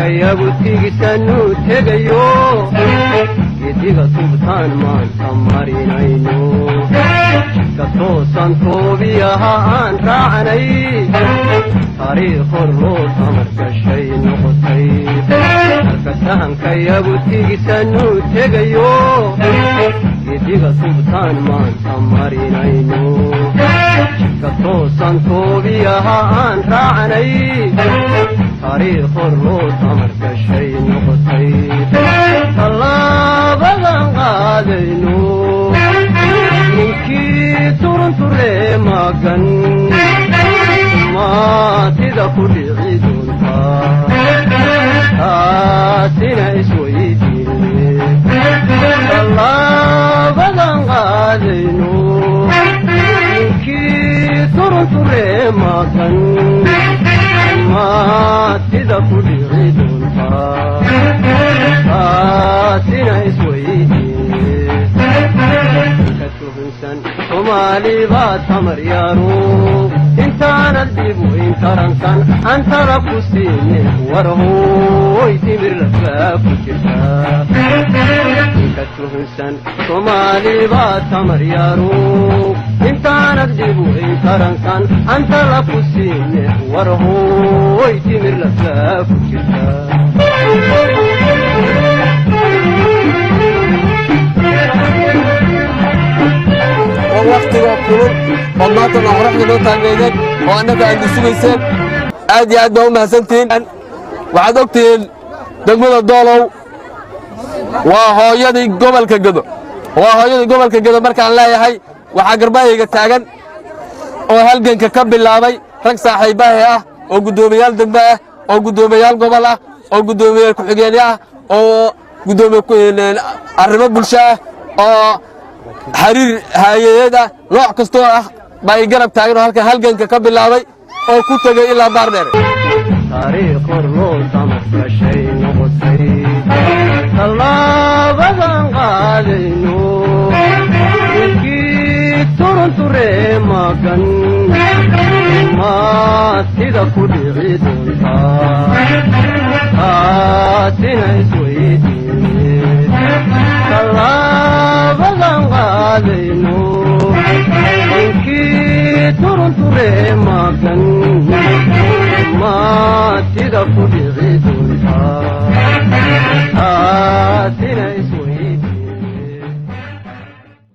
sahankayagu tigisanu tegayo gediga tubtaan maanta marinayno jidka toosan toobiyaha aan raacanay taariikh hor loo tamar gashay noqotay halka sahankayagu tigisanu tegayo gediga tubtaan maanta marinayno jidka toosan toobiyaha aan raacanay taariikh hor loo tamar gashay noqotay tallaabadan qaadayno ninkii turunture magan maatida ku dhici doontaa taasina isweydiine tallaabadan qaadayno ninkii turunture magan maatida ku dhici doontaa taasina isweydiine ka tuhunsan soomaali baa tamar yaaro intaanad dhibu intarankan antara ku siine war hooy timir lafaa ku jirtaa ka tuhunsan soomaali baa tamar yaaro intaanad dhibu intarankan antara ku siine war hooy timir lafaa ku jirtaa waqtiga kulul oo maantana qoraxda loo taageeday oo annaga aad sugayseen aad iyo aad baa u mahadsantihiin waxaad ogtihiin degmada doolow waa hooyadii gobolka gedo markaan leeyahay waxaa garbahayga taagan oo halganka ka bilaabay rag saaxiibahe ah oo guddoomiyaal degmo ah oo guddoomiyaal gobol ah oo guddoomiyaal ku-xigeenye ah oo guddoomiye arrimo bulsho ah oo xiriir hay'adeed ah nooc kastoo ah baa ay garab taagan oo halka halganka ka bilaabay oo ku tegay ilaa baardheer taariikh hor loo tamar gashay noqotay tallaabadan qaadayno ninkii turunture magan maatida ku dhici doontaa taasina isweydiine tallaabadan qaadayno ninkii turunture